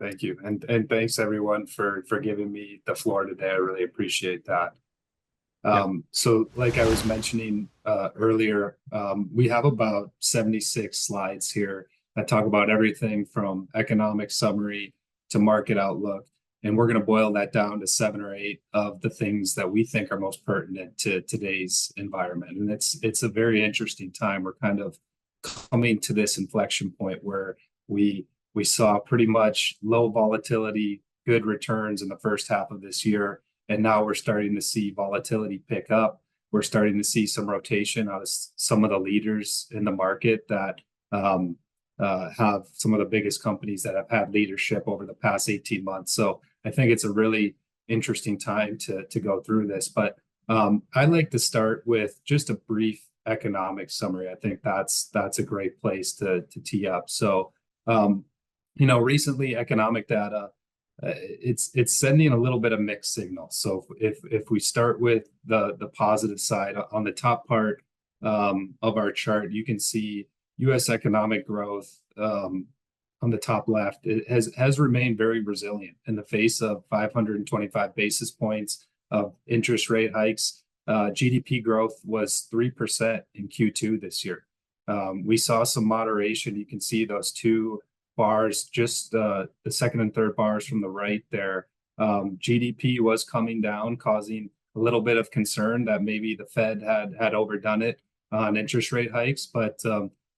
Thank you. And thanks everyone for giving me the floor today. I really appreciate that. Yep. So like I was mentioning earlier, we have about 76 slides here that talk about everything from economic summary to market outlook. And we're going to boil that down to 7 or 8 of the things that we think are most pertinent to today's environment. And it's a very interesting time. We're kind of coming to this inflection point where we we saw pretty much low volatility, good returns in the first half of this year, and now we're starting to see volatility pick up. We're starting to see some rotation out of some of the leaders in the market that have some of the biggest companies that have had leadership over the past 18 months. So I think it's a really interesting time to go through this. But I'd like to start with just a brief economic summary. I think that's a great place to tee up. So recently economic data, it's sending a little bit of mixed signals. So if we start with the positive side, on the top part of our chart, you can see U.S. economic growth on the top left. It has remained very resilient in the face of 525 basis points of interest rate hikes. GDP growth was 3% in Q2 this year. We saw some moderation. You can see those two bars, just the second and third bars from the right there. GDP was coming down, causing a little bit of concern that maybe the Fed had overdone it on interest rate hikes, but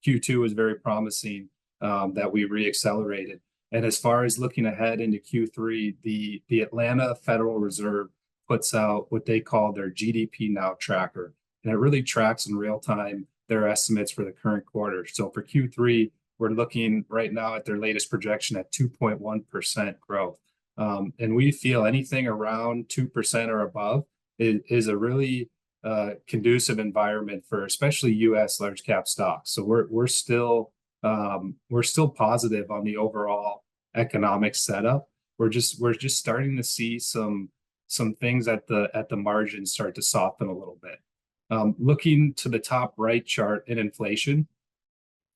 Q2 was very promising that we reaccelerated. And as far as looking ahead into Q3, the Atlanta Federal Reserve puts out what they call their GDP Now tracker, and it really tracks in real time their estimates for the current quarter. So for Q3, we're looking right now at their latest projection at 2.1% growth. And we feel anything around 2% or above is a really conducive environment for especially U.S. large cap stocks. So we're still positive on the overall economic setup. We're just starting to see some things at the margin start to soften a little bit. Looking to the top right chart in inflation.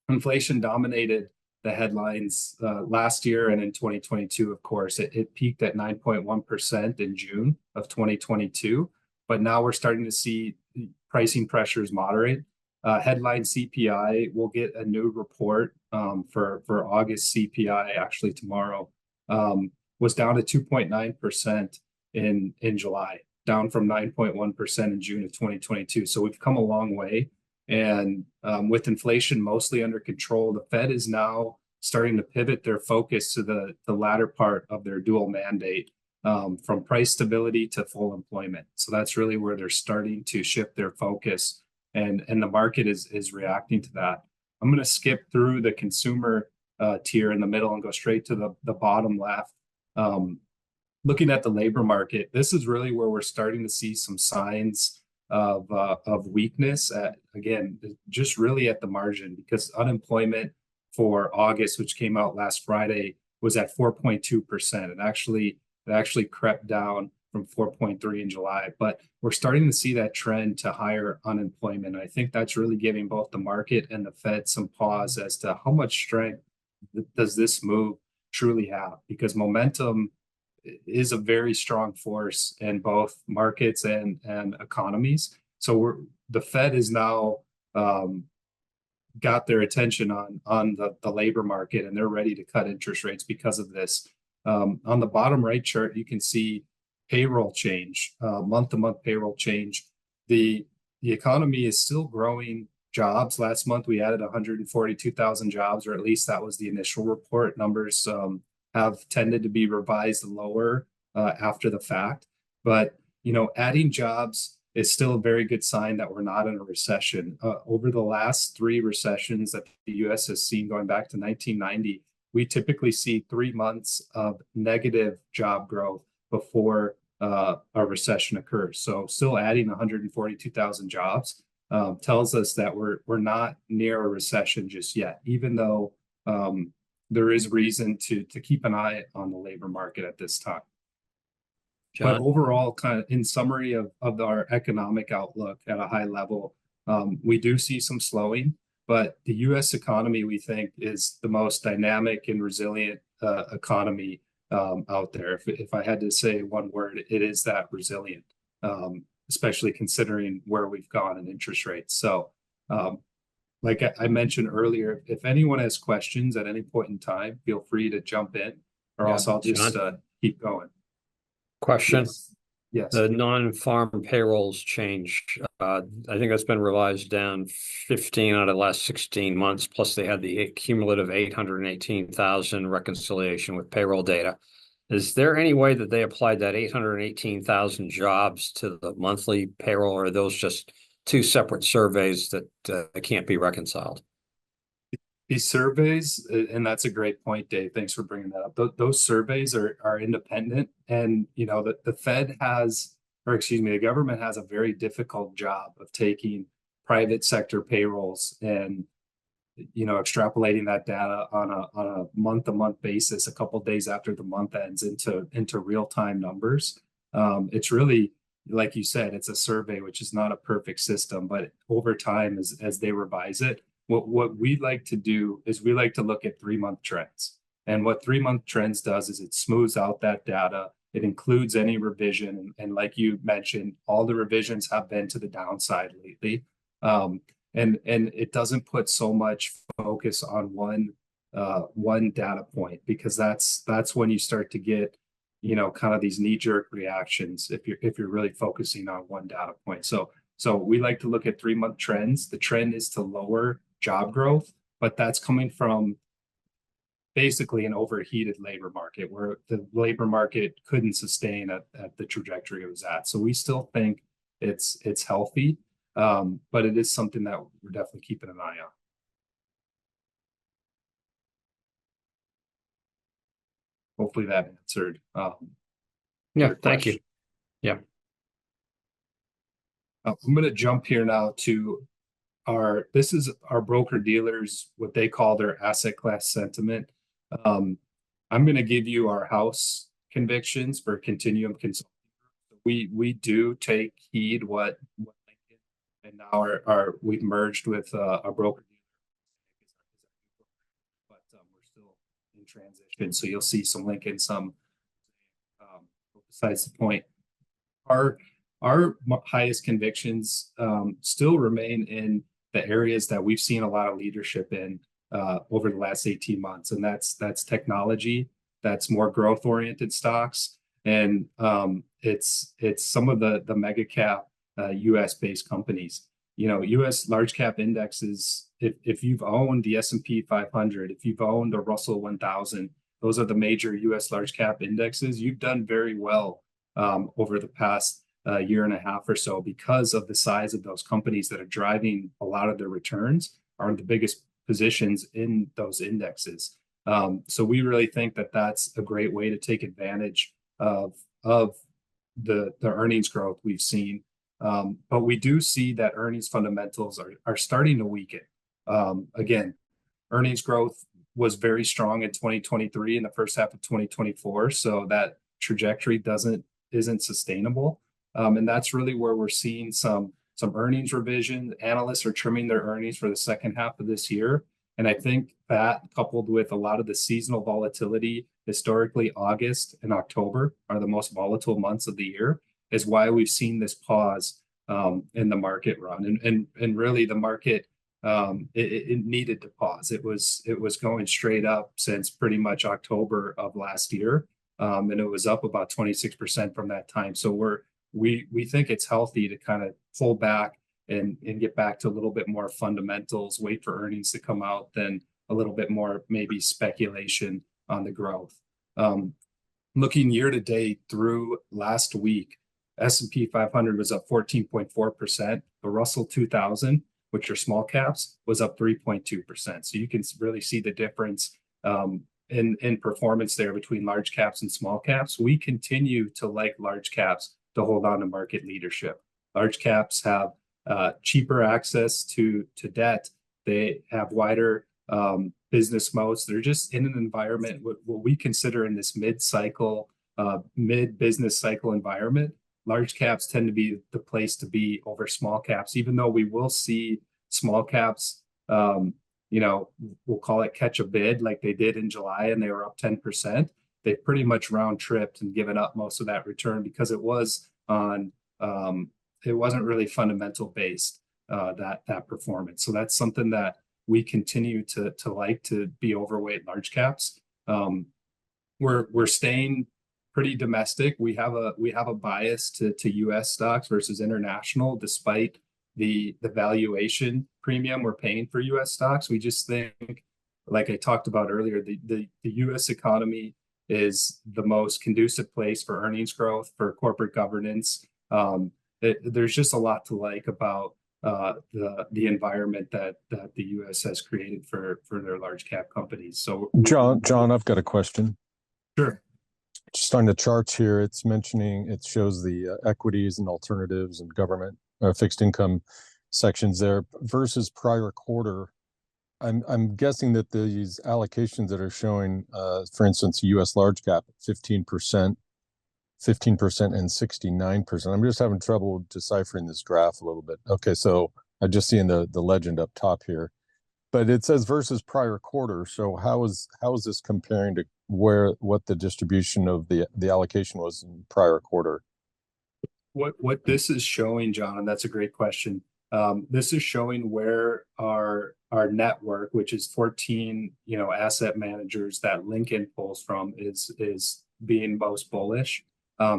Inflation dominated the headlines last year and in 2022, of course. It peaked at 9.1% in June of 2022, but now we're starting to see pricing pressures moderate. Headline CPI, we'll get a new report for August CPI actually tomorrow, was down to 2.9% in July, down from 9.1% in June of 2022. So we've come a long way. And with inflation mostly under control, the Fed is now starting to pivot their focus to the latter part of their dual mandate, from price stability to full employment. So that's really where they're starting to shift their focus, and the market is reacting to that. I'm going to skip through the consumer tier in the middle and go straight to the bottom left. Looking at the labor market, this is really where we're starting to see some signs of weakness again, just really at the margin, because unemployment for August, which came out last Friday, was at 4.2%. It actually crept down from 4.3 in July, but we're starting to see that trend to higher unemployment. I think that's really giving both the market and the Fed some pause as to how much strength does this move truly have, because momentum is a very strong force in both markets and economies. So the Fed is now got their attention on the labor market, and they're ready to cut interest rates because of this. On the bottom right chart, you can see payroll change, month-to-month payroll change. The economy is still growing jobs. Last month, we added 142,000 jobs, or at least that was the initial report. Numbers have tended to be revised lower after the fact. But, adding jobs is still a very good sign that we're not in a recession. Over the last 3 recessions that the U.S. has seen, going back to 1990, we typically see 3 months of negative job growth before a recession occurs. So still adding 142,000 jobs tells us that we're not near a recession just yet, even though there is reason to keep an eye on the labor market at this time. John? But overall, kind of in summary of our economic outlook at a high level, we do see some slowing, but the U.S. economy, we think, is the most dynamic and resilient economy out there. If I had to say one word, it is that resilient, especially considering where we've gone in interest rates. So, like I mentioned earlier, if anyone has questions at any point in time, feel free to jump in, or Yeah, else I'll just John? keep going. Question. Yes. Yes. The non-farm payrolls change. I think that's been revised down 15 out of the last 16 months. Plus, they had the cumulative 818,000 reconciliation with payroll data. Is there any way that they applied that 818,000 jobs to the monthly payroll, or are those just two separate surveys that can't be reconciled? These surveys, and that's a great point, Dave. Thanks for bringing that up. Those surveys are independent, and you know the Fed has, or excuse me, the government has a very difficult job of taking private sector payrolls and extrapolating that data on a month-to-month basis, a couple days after the month ends, into real-time numbers. It's really, like you said, it's a survey, which is not a perfect system, but over time, as they revise it, what we like to do is we like to look at 3-month trends. And what 3-month trends does is it smooths out that data. It includes any revision. And like you mentioned, all the revisions have been to the downside lately. And it doesn't put so much focus on one data point, because that's when you start to get kind of these knee-jerk reactions if you're really focusing on one data point. So we like to look at 3-month trends. The trend is to lower job growth, but that's coming from basically an overheated labor market where the labor market couldn't sustain at the trajectory it was at. So we still think it's healthy, but it is something that we're definitely keeping an eye on. Hopefully that answered Yeah, your thank you. question. Yeah. I'm going to jump here now to this is our broker dealers, what they call their asset class sentiment. I'm going to give you our house convictions for Continuum Consulting. We do take heed what Lincoln, and now we've merged with a broker dealer, but we're still in transition. So you'll see some Lincoln, some besides the point. Our highest convictions still remain in the areas that we've seen a lot of leadership in over the last 18 months, and that's technology, that's more growth oriented stocks, and it's some of the mega cap US based companies. US large cap indexes, if you've owned the S&P 500, if you've owned the Russell 1000, those are the major US large cap indexes. You've done very well over the past year and a half or so, because of the size of those companies that are driving a lot of their returns are the biggest positions in those indexes. So we really think that that's a great way to take advantage of the earnings growth we've seen. But we do see that earnings fundamentals are starting to weaken. Again, earnings growth was very strong in 2023 in the first half of 2024. So that trajectory isn't sustainable. And that's really where we're seeing some earnings revision. Analysts are trimming their earnings for the second half of this year. And I think that, coupled with a lot of the seasonal volatility, historically August and October are the most volatile months of the year, is why we've seen this pause in the market run. And really the market, it needed to pause. It was going straight up since pretty much October of last year. And it was up about 26% from that time. So we think it's healthy to kind of pull back and get back to a little bit more fundamentals, wait for earnings to come out, then a little bit more maybe speculation on the growth. Looking year to date through last week, S&P 500 was up 14.4%. The Russell 2000, which are small caps, was up 3.2%. So you can really see the difference in performance there between large caps and small caps. We continue to like large caps to hold on to market leadership. Large caps have cheaper access to debt. They have wider business moats. They're just in an environment what we consider in this mid-cycle, mid-business cycle environment. Large caps tend to be the place to be over small caps, even though we will see small caps we'll call it catch a bid like they did in July and they were up 10%, they've pretty much round tripped and given up most of that return because it was on it wasn't really fundamental based that performance. So that's something that we continue to like to be overweight large caps. We're staying pretty domestic. We have a bias to US stocks versus international, despite the valuation premium we're paying for US stocks. We just think, like I talked about earlier, the US economy is the most conducive place for earnings growth, for corporate governance. There's just a lot to like about the environment that the US has created for their large cap companies. So John, I've got a question. Sure. Just on the charts here, it shows the equities and alternatives and government fixed income sections there versus prior quarter. I'm guessing that these allocations that are showing, for instance, U.S. large cap 15%, 15% and 69%. I'm just having trouble deciphering this graph a little bit. Okay, so I just seeing the legend up top here, but it says versus prior quarter. So how is this comparing to what the distribution of the allocation was in prior quarter? What this is showing, John, and that's a great question. This is showing where our network, which is 14, asset managers that Lincoln pulls from, is being most bullish.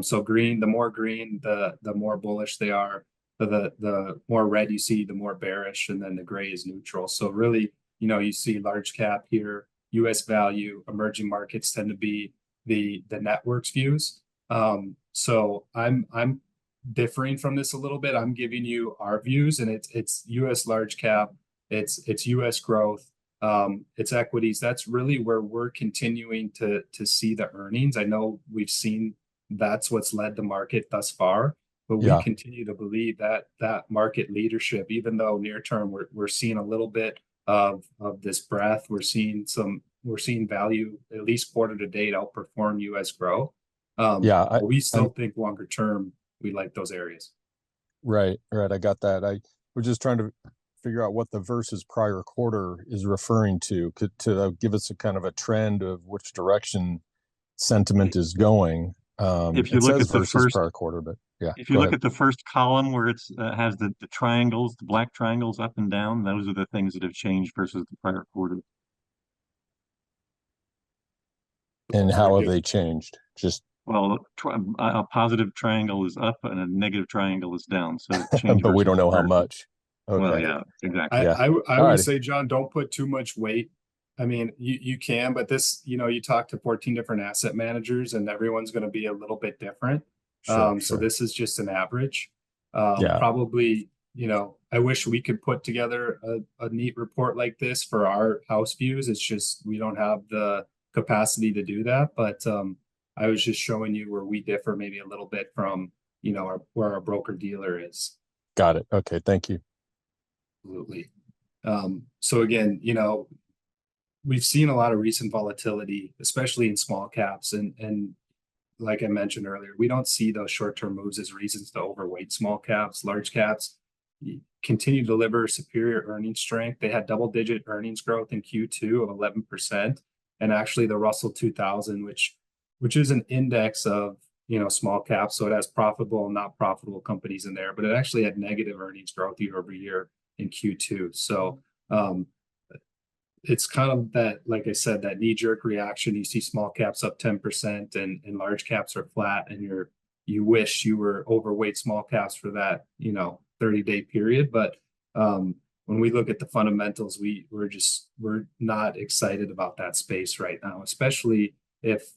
So green, the more green, the more bullish they are. The more red you see, the more bearish, and then the gray is neutral. So really, you see large cap here, U.S. value, emerging markets tend to be the network's views. So I'm differing from this a little bit. I'm giving you our views, and it's U.S. large cap, it's U.S. growth, it's equities. That's really where we're continuing to see the earnings. I know we've seen that's what's led the market thus far, but we continue to believe that market leadership, even though near term we're seeing a little bit of this breath, we're seeing value at least quarter to date outperform U.S. growth. But we still think longer term we like those areas. Right. I got that. We're just trying to figure out what the versus prior quarter is referring to give us a kind of a trend of which direction sentiment is going. If you look at the first prior quarter, but yeah. If you look at the first column where it's has the triangles, the black triangles up and down, those are the things that have changed versus the prior quarter. And how have they changed? Well, a positive triangle is up and a negative triangle is down. So but we don't know how much. Okay. Well, yeah, exactly. I would say, John, don't put too much weight. I mean, you can, but this, you talk to 14 different asset managers and everyone's going to be a little bit different. Sure. So this is just an average. Probably, I wish we could put together a neat report like this for our house views. It's just we don't have the capacity to do that. But I was just showing you where we differ maybe a little bit from, where our broker dealer is. Got it. Okay. Thank you. Absolutely. So again, we've seen a lot of recent volatility, especially in small caps. And like I mentioned earlier, we don't see those short-term moves as reasons to overweight small caps. Large caps continue to deliver superior earnings strength. They had double-digit earnings growth in Q2 of 11%. And actually the Russell 2000, which is an index of, small caps. So it has profitable and not profitable companies in there, but it actually had negative earnings growth year over year in Q2. So it's kind of that, like I said, that knee-jerk reaction. You see small caps up 10% and large caps are flat, and you wish you were overweight small caps for that 30-day period. But when we look at the fundamentals, we're not excited about that space right now, especially if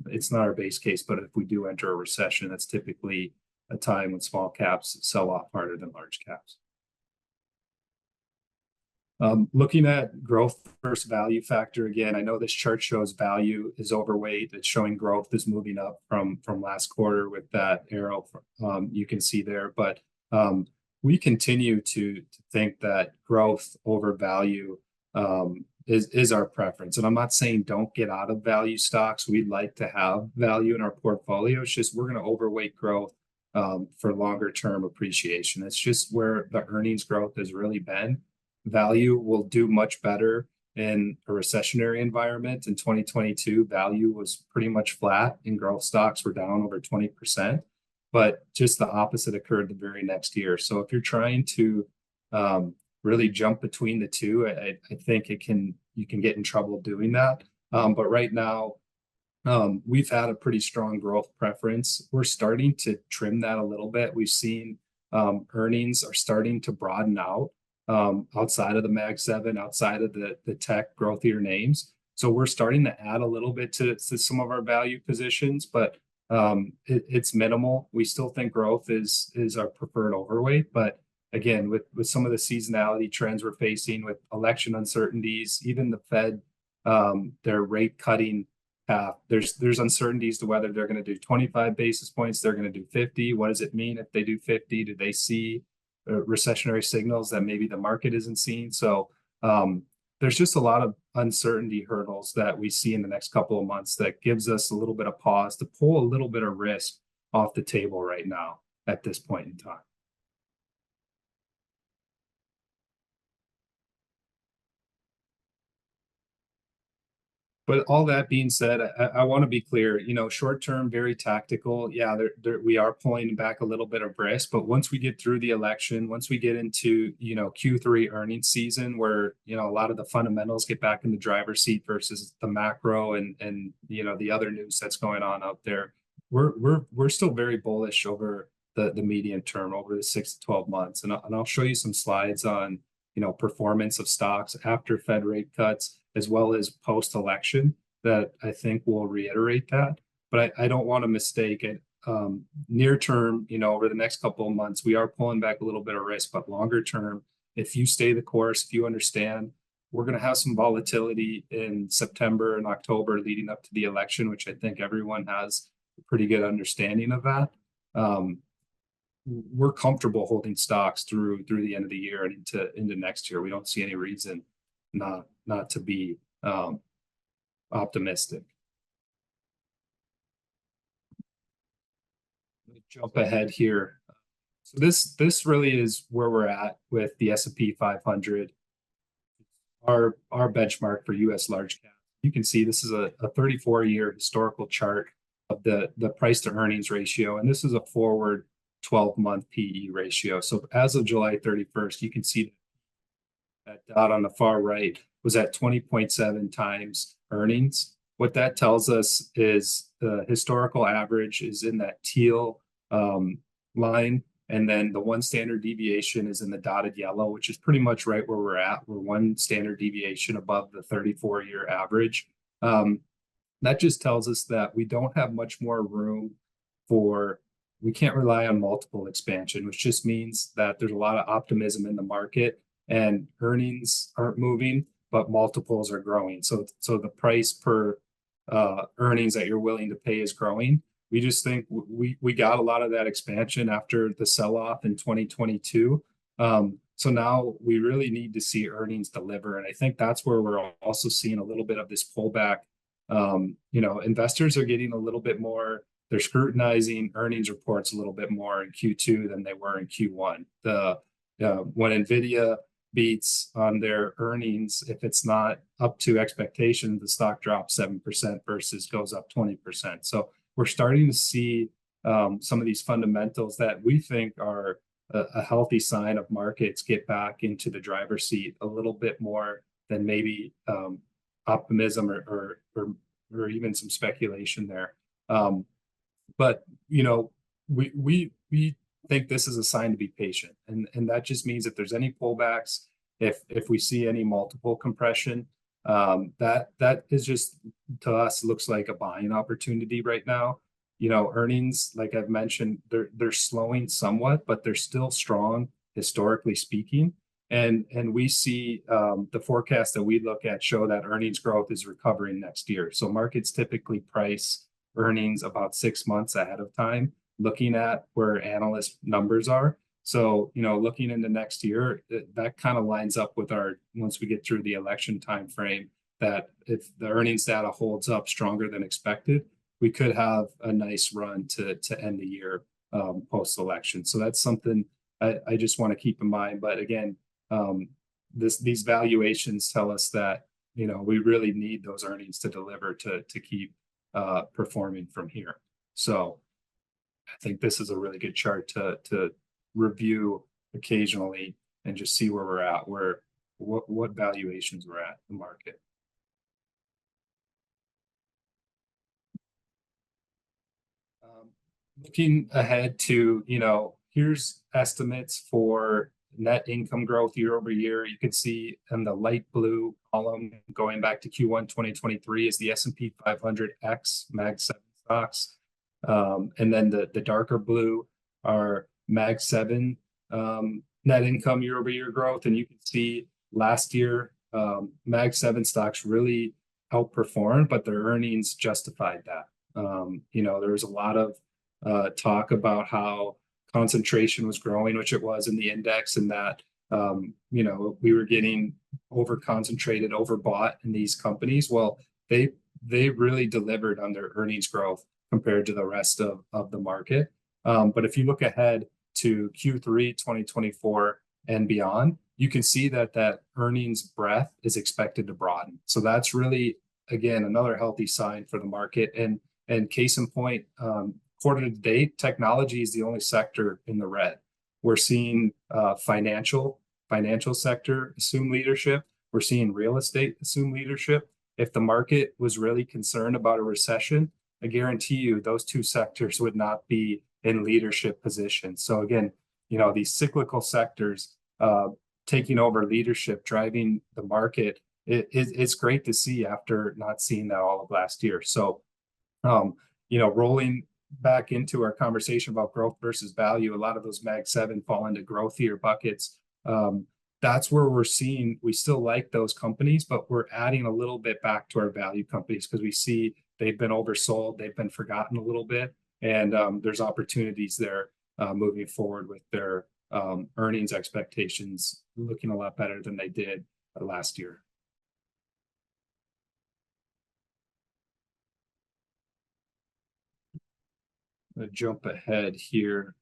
it's not our base case, but if we do enter a recession, that's typically a time when small caps sell off harder than large caps. Looking at growth versus value factor, again, I know this chart shows value is overweight. It's showing growth is moving up from last quarter with that arrow you can see there. But we continue to think that growth over value is our preference. And I'm not saying don't get out of value stocks. We'd like to have value in our portfolio. It's just we're going to overweight growth for longer term appreciation. It's just where the earnings growth has really been. value will do much better in a recessionary environment. In 2022, value was pretty much flat and growth stocks were down over 20%. But just the opposite occurred the very next year. So if you're trying to really jump between the two, I think you can get in trouble doing that. But right now, we've had a pretty strong growth preference. We're starting to trim that a little bit. We've seen earnings are starting to broaden out outside of the Mag 7, outside of the tech growthier names. So we're starting to add a little bit to some of our value positions, but it's minimal. We still think growth is our preferred overweight, but again, with some of the seasonality trends we're facing with election uncertainties, even the Fed, their rate cutting path, there's uncertainties to whether they're going to do 25 basis points, they're going to do 50. What does it mean if they do 50? Do they see recessionary signals that maybe the market isn't seeing? So there's just a lot of uncertainty hurdles that we see in the next couple of months that gives us a little bit of pause to pull a little bit of risk off the table right now at this point in time. But all that being said, I want to be clear, short term, very tactical. Yeah, we are pulling back a little bit of risk, but once we get through the election, once we get into, Q3 earnings season where, a lot of the fundamentals get back in the driver's seat versus the macro and the other news that's going on out there, we're still very bullish over the medium term, over the 6 to 12 months. And I'll show you some slides on, performance of stocks after Fed rate cuts, as well as post-election, that I think will reiterate that. But I don't want to mistake it. Near term, over the next couple of months, we are pulling back a little bit of risk, but longer term, if you stay the course, if you understand, we're going to have some volatility in September and October leading up to the election, which I think everyone has a pretty good understanding of that. We're comfortable holding stocks through the end of the year and into next year. We don't see any reason not to be optimistic. Let me jump ahead here. So this really is where we're at with the S&P 500, our benchmark for U.S. large cap. You can see this is a 34-year historical chart of the price to earnings ratio, and this is a forward 12-month PE ratio. So as of July 31st, you can see that dot on the far right was at 20.7 times earnings. What that tells us is the historical average is in that teal line, and then the one standard deviation is in the dotted yellow, which is pretty much right where we're at. We're one standard deviation above the 34-year average. That just tells us that we don't have much more room we can't rely on multiple expansion, which just means that there's a lot of optimism in the market and earnings aren't moving, but multiples are growing. So the price per earnings that you're willing to pay is growing. We just think we got a lot of that expansion after the sell-off in 2022. So now we really need to see earnings deliver. And I think that's where we're also seeing a little bit of this pullback. Investors are getting a little bit more, they're scrutinizing earnings reports a little bit more in Q2 than they were in Q1. When NVIDIA beats on their earnings, if it's not up to expectation, the stock drops 7% versus goes up 20%. So we're starting to see some of these fundamentals that we think are a healthy sign of markets get back into the driver's seat a little bit more than maybe optimism or even some speculation there. But we think this is a sign to be patient, and that just means if there's any pullbacks, if we see any multiple compression, that is just, to us, looks like a buying opportunity right now. Earnings, like I've mentioned, they're slowing somewhat, but they're still strong historically speaking. And we see the forecast that we look at show that earnings growth is recovering next year. So markets typically price earnings about 6 months ahead of time, looking at where analyst numbers are. So, looking into next year, that kind of lines up with once we get through the election time frame, that if the earnings data holds up stronger than expected, we could have a nice run to end the year post-election. So that's something I just want to keep in mind. But again, these valuations tell us that, you know, we really need those earnings to deliver to keep performing from here. So I think this is a really good chart to review occasionally and just see where we're at, what valuations we're at in the market. Looking ahead to, you know, here's estimates for net income growth year over year. You can see in the light blue column going back to Q1 2023 is the S&P 500 X Mag 7 stocks. And then the darker blue are Mag 7 net income year over year growth. And you can see last year, Mag 7 stocks really outperformed, but their earnings justified that. You know, there was a lot of talk about how concentration was growing, which it was in the index, and that you know, we were getting over concentrated, overbought in these companies. Well, they really delivered on their earnings growth compared to the rest of the market. But if you look ahead to Q3 2024 and beyond, you can see that earnings breadth is expected to broaden. So that's really, again, another healthy sign for the market. And case in point, quarter to date, technology is the only sector in the red. We're seeing financial sector assume leadership. We're seeing real estate assume leadership. If the market was really concerned about a recession, I guarantee you those two sectors would not be in leadership positions. So again, you know, these cyclical sectors taking over leadership, driving the market, it's great to see after not seeing that all of last year. So, you know, rolling back into our conversation about growth versus value, a lot of those Mag 7 fall into growthier buckets. That's where we're seeing, we still like those companies, but we're adding a little bit back to our value companies because we see they've been oversold, they've been forgotten a little bit, and there's opportunities there moving forward with their earnings expectations looking a lot better than they did last year. I'm gonna jump ahead here.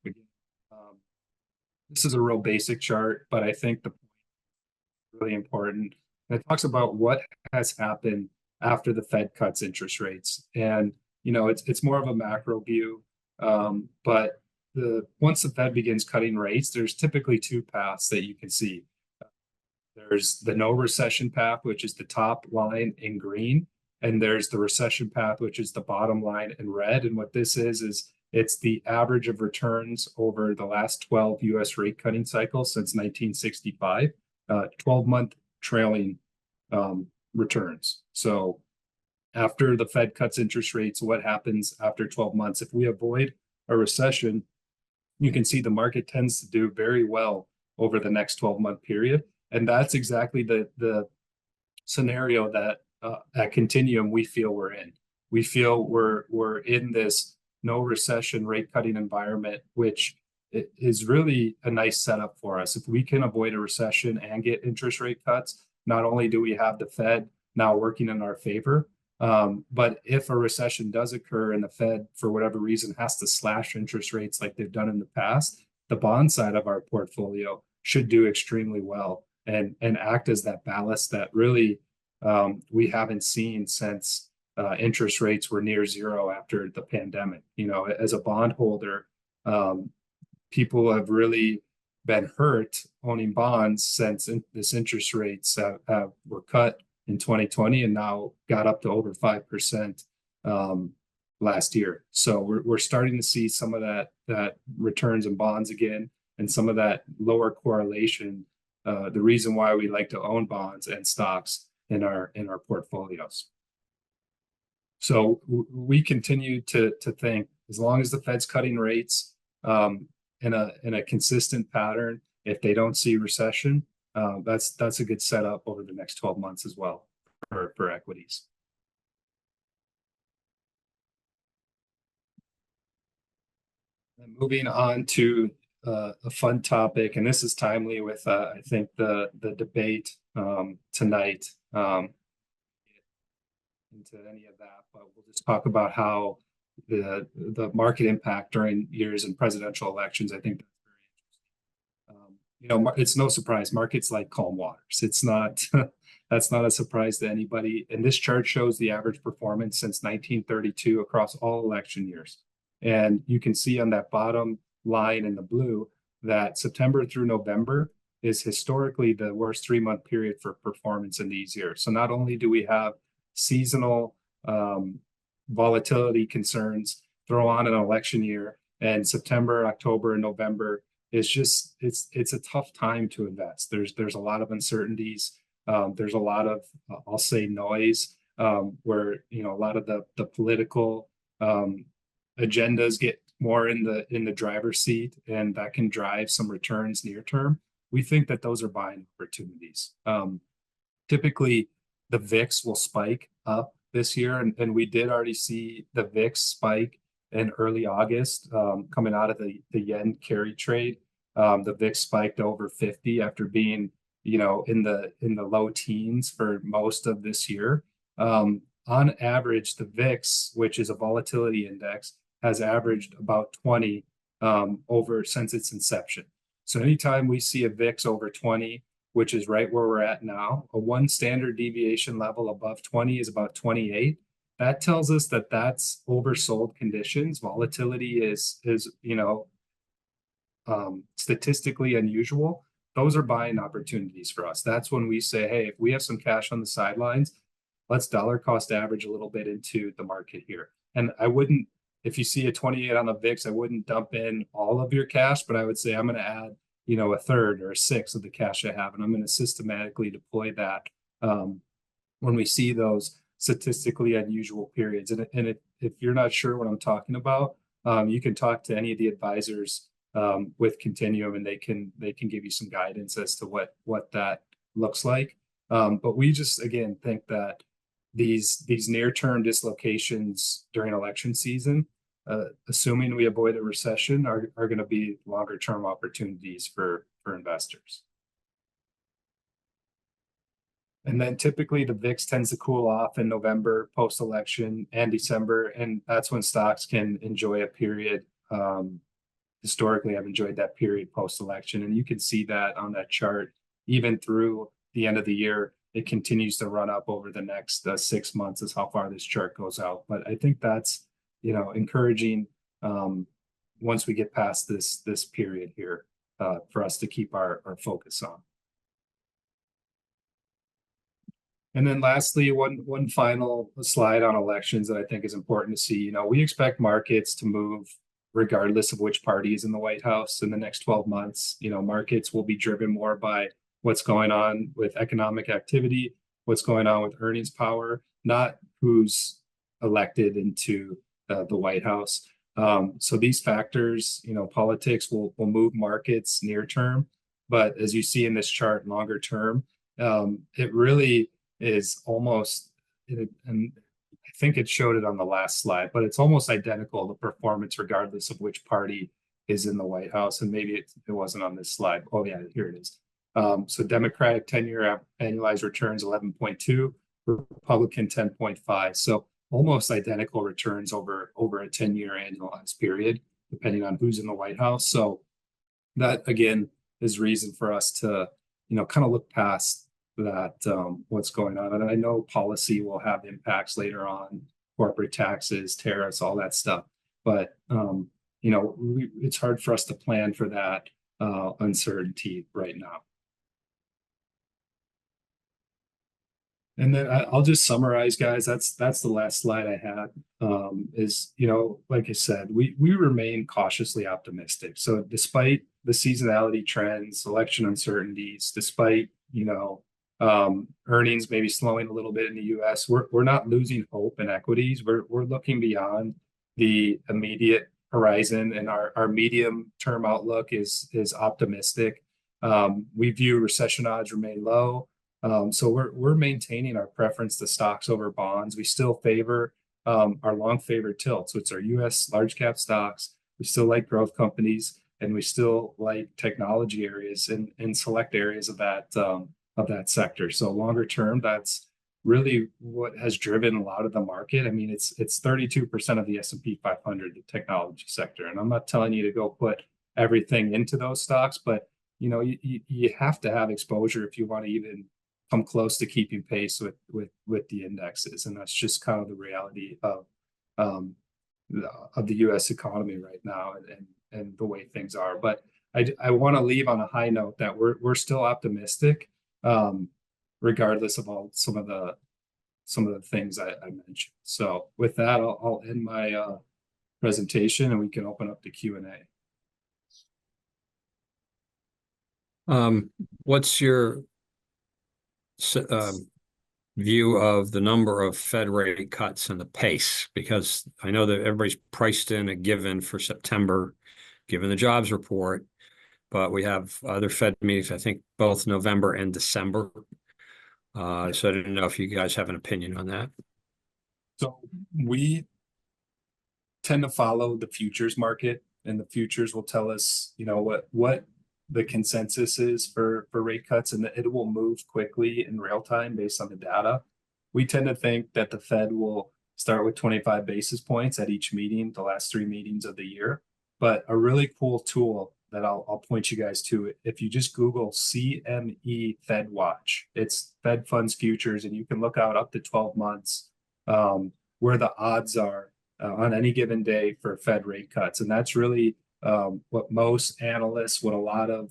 This is a real basic chart, but I think the point is really important. And it talks about what has happened after the Fed cuts interest rates. And, you know, it's more of a macro view. But once the Fed begins cutting rates, there's typically two paths that you can see. There's the no recession path, which is the top line in green. And there's the recession path, which is the bottom line in red. And what this is it's the average of returns over the last 12 US rate cutting cycles since 1965, 12-month trailing returns. So after the Fed cuts interest rates, what happens after 12 months? If we avoid a recession, you can see the market tends to do very well over the next 12-month period. And that's exactly the scenario that at Continuum we feel we're in. We feel we're in this no recession rate cutting environment, which is really a nice setup for us. If we can avoid a recession and get interest rate cuts, not only do we have the Fed now working in our favor, but if a recession does occur and the Fed, for whatever reason, has to slash interest rates like they've done in the past, the bond side of our portfolio should do extremely well and act as that ballast that really we haven't seen since interest rates were near zero after the pandemic. You know, as a bondholder, people have really been hurt owning bonds since this interest rates were cut in 2020 and now got up to over 5% last year. So we're starting to see some of that returns in bonds again, and some of that lower correlation. The reason why we like to own bonds and stocks in our portfolios. So we continue to think, as long as the Fed's cutting rates in a consistent pattern, if they don't see recession, that's a good setup over the next 12 months as well for equities. And moving on to a fun topic, and this is timely with I think the debate tonight. Into any of that, but we'll just talk about how the market impact during years in presidential elections. I think that's very interesting. you know, it's no surprise. Markets like calm waters. It's not, that's not a surprise to anybody. And this chart shows the average performance since 1932 across all election years. And you can see on that bottom line in the blue that September through November is historically the worst 3-month period for performance in these years. So not only do we have seasonal volatility concerns, throw on an election year, and September, October, and November is just it's a tough time to invest. There's a lot of uncertainties. There's a lot of I'll say noise, where you know a lot of the political agendas get more in the driver's seat, and that can drive some returns near term. We think that those are buying opportunities. Typically, the VIX will spike up this year, and we did already see the VIX spike in early August, coming out of the yen carry trade. The VIX spiked over 50 after being, you know, in the low teens for most of this year. On average, the VIX, which is a volatility index, has averaged about 20 over since its inception. So anytime we see a VIX over 20, which is right where we're at now, a 1 standard deviation level above 20 is about 28. That tells us that that's oversold conditions. Volatility is you know, statistically unusual. Those are buying opportunities for us. That's when we say, hey, if we have some cash on the sidelines, let's dollar cost average a little bit into the market here. And I wouldn't, if you see a 28 on the VIX, I wouldn't dump in all of your cash, but I would say I'm going to add, you know, a third or a sixth of the cash I have, and I'm going to systematically deploy that when we see those statistically unusual periods. And if you're not sure what I'm talking about, you can talk to any of the advisors with Continuum, and they can give you some guidance as to what that looks like. But we just again think that these near-term dislocations during election season, assuming we avoid a recession, are going to be longer-term opportunities for investors. And then typically the VIX tends to cool off in November post-election and December, and that's when stocks can enjoy a period. Historically, I've enjoyed that period post-election, and you can see that on that chart. Even through the end of the year, it continues to run up over the next 6 months is how far this chart goes out. But I think that's, you know, encouraging once we get past this period here for us to keep our focus on. And then lastly, one final slide on elections that I think is important to see. You know, we expect markets to move regardless of which party is in the White House in the next 12 months. You know, markets will be driven more by what's going on with economic activity, what's going on with earnings power, not who's elected into the White House. So these factors, you know, politics will move markets near term, but as you see in this chart, longer term, it really is almost, and I think it showed it on the last slide, but it's almost identical to performance regardless of which party is in the White House. And maybe it wasn't on this slide. Oh yeah, here it is. So Democratic 10-year annualized returns 11.2, Republican 10.5. So almost identical returns over a 10-year annualized period, depending on who's in the White House. So that again is reason for us to, you know, kind of look past that, what's going on. And I know policy will have impacts later on, corporate taxes, tariffs, all that stuff. But you know, it's hard for us to plan for that uncertainty right now. And then I'll just summarize, guys. That's the last slide I had. Is, you know, like I said, we remain cautiously optimistic. So despite the seasonality trends, election uncertainties, despite, you know, earnings maybe slowing a little bit in the U.S., we're not losing hope in equities. We're looking beyond the immediate horizon, and our medium-term outlook is optimistic. We view recession odds remain low. So we're maintaining our preference to stocks over bonds. We still favor our long favored tilt. So it's our U.S. large cap stocks. We still like growth companies, and we still like technology areas in select areas of that sector. So longer term, that's really what has driven a lot of the market. I mean, it's 32% of the S&P 500, the technology sector. And I'm not telling you to go put everything into those stocks, but you have to have exposure if you want to even come close to keeping pace with the indexes, and that's just kind of the reality um, of the U.S. economy right now, and the way things are. But I want to leave on a high note that we're still optimistic, regardless of all some of the things I mentioned. So with that, I'll end my presentation, and we can open up the Q&A. What's your view of the number of Fed rate cuts and the pace? Because I know that everybody's priced in a given for September, given the jobs report, but we have other Fed meetings, I think both November and December. So I didn't know if you guys have an opinion on that. So we tend to follow the futures market, and the futures will tell us, what the consensus is for rate cuts, and it will move quickly in real time based on the data. We tend to think that the Fed will start with 25 basis points at each meeting, the last 3 meetings of the year. But a really cool tool that I'll point you guys to, if you just Google CME Fed Watch, it's Fed Funds Futures, and you can look out up to 12 months where the odds are on any given day for Fed rate cuts. And that's really what most analysts, what a lot of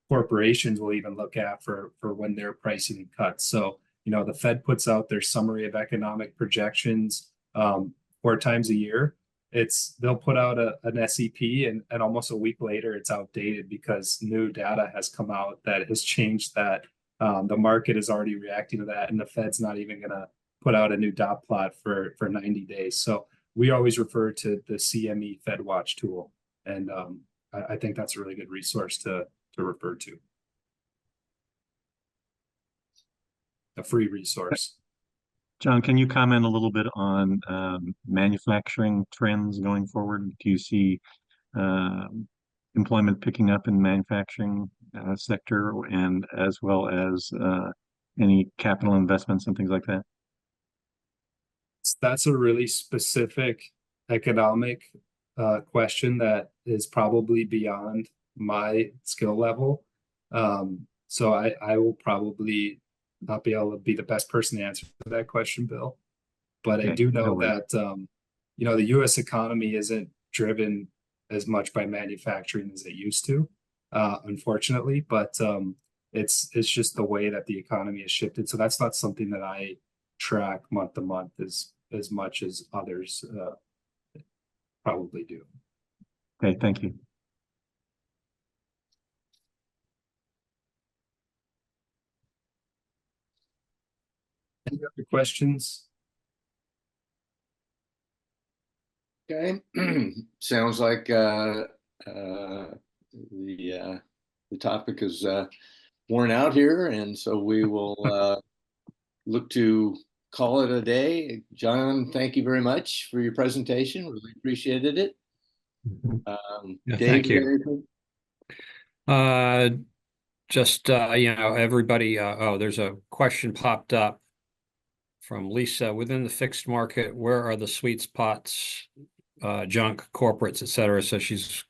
corporations will even look at for when they're pricing cuts. So, the Fed puts out their summary of economic projections 4 times a year. They'll put out an SEP, and almost a week later it's outdated because new data has come out that has changed that. The market is already reacting to that, and the Fed's not even going to put out a new dot plot for 90 days. So we always refer to the CME Fed Watch tool. And I think that's a really good resource to refer to. A free resource. John, can you comment a little bit on manufacturing trends going forward? Do you see employment picking up in manufacturing sector, and as well as any capital investments and things like that? That's a really specific economic question that is probably beyond my skill level. So I will probably not be able to be the best person to answer that question, Bill. But I do know that the U.S. economy isn't driven as much by manufacturing as it used to, unfortunately. But it's just the way that the economy has shifted. So that's not something that I track month to month as much as others probably do. Okay, thank you. Any other questions? Okay, sounds like the topic is worn out here, and so we will look to call it a day. John, thank you very much for your presentation. Really appreciated it. Yeah, Dave, thank you. Everybody, there's a question popped up from Lisa. Within the fixed market, where are the sweet spots, junk, corporates, et cetera? So she's,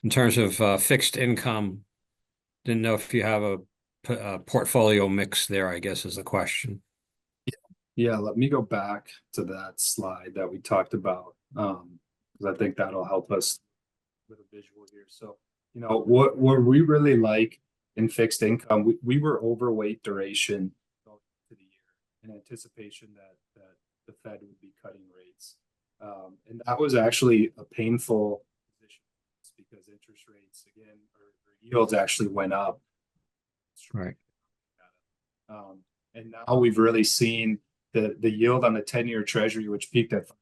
in terms of fixed income, didn't know if you have a portfolio mix there, I guess is the question. Yeah, let me go back to that slide that we talked about, because I think that'll help us with a visual here. So, what we really like in fixed income, we were overweight duration going into the year in anticipation that the Fed would be cutting rates. And that was actually a painful position because interest rates, again, or yields actually went up. Right. And now we've really seen the yield on the 10-year Treasury, which peaked at 5%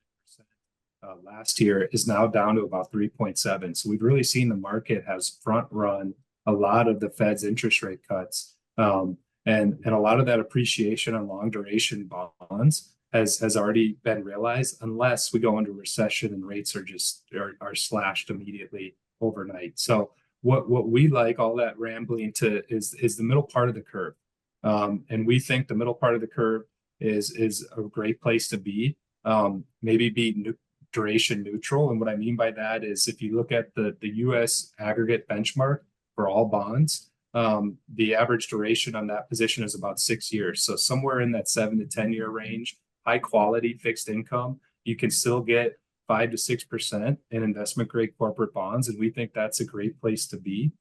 last year, is now down to about 3.7. So we've really seen the market has front run a lot of the Fed's interest rate cuts, and a lot of that appreciation on long duration bonds has already been realized, unless we go into recession and rates are slashed immediately overnight. So what we like, all that rambling to, is the middle part of the curve, and we think the middle part of the curve is a great place to be. Maybe be duration neutral, and what I mean by that is if you look at the U.S. aggregate benchmark for all bonds. The average duration on that position is about 6 years. So somewhere in that 7 to 10 year range, high quality fixed income, you can still get 5 to 6% in investment grade corporate bonds. And we think that's a great place to be.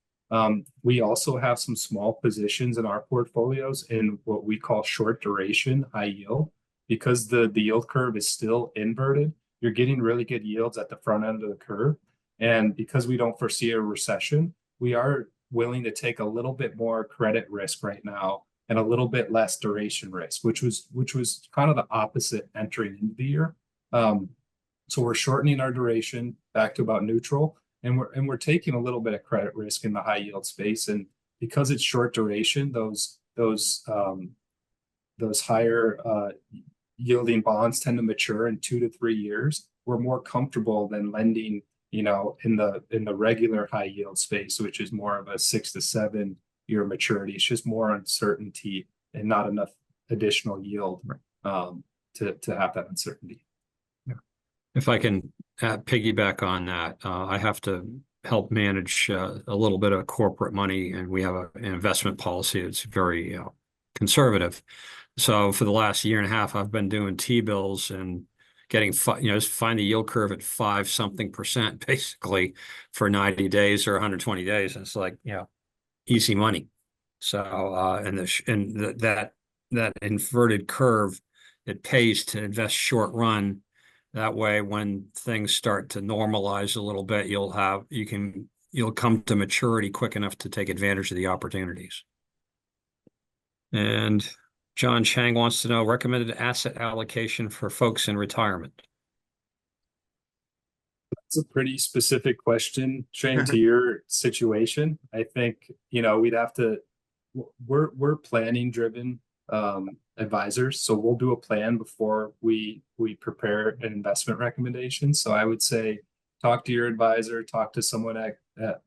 We also have some small positions in our portfolios in what we call short duration, high yield, because the yield curve is still inverted. You're getting really good yields at the front end of the curve. And because we don't foresee a recession, we are willing to take a little bit more credit risk right now and a little bit less duration risk, which was kind of the opposite entering into the year. So we're shortening our duration back to about neutral, and we're taking a little bit of credit risk in the high yield space. And because it's short duration, those higher yielding bonds tend to mature in 2 to 3 years. We're more comfortable than lending, in the regular high yield space, which is more of a 6 to 7 year maturity. It's just more uncertainty and not enough additional yield to have that uncertainty. If I can piggyback on that, I have to help manage a little bit of corporate money, and we have an investment policy that's very conservative. So for the last year and a half, I've been doing T-bills and getting, just find the yield curve at 5-something% basically for 90 days or 120 days. And it's like, easy money. So, that inverted curve, it pays to invest short run. That way, when things start to normalize a little bit, you'll come to maturity quick enough to take advantage of the opportunities. And John Chang wants to know recommended asset allocation for folks in retirement. It's a pretty specific question, Shane, to your situation. I think, we'd have to, we're planning driven advisors. So we'll do a plan before we prepare an investment recommendation. So I would say, talk to your advisor, talk to someone at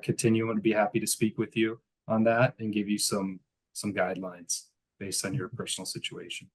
Continuum, and be happy to speak with you on that and give you some guidelines based on your personal situation.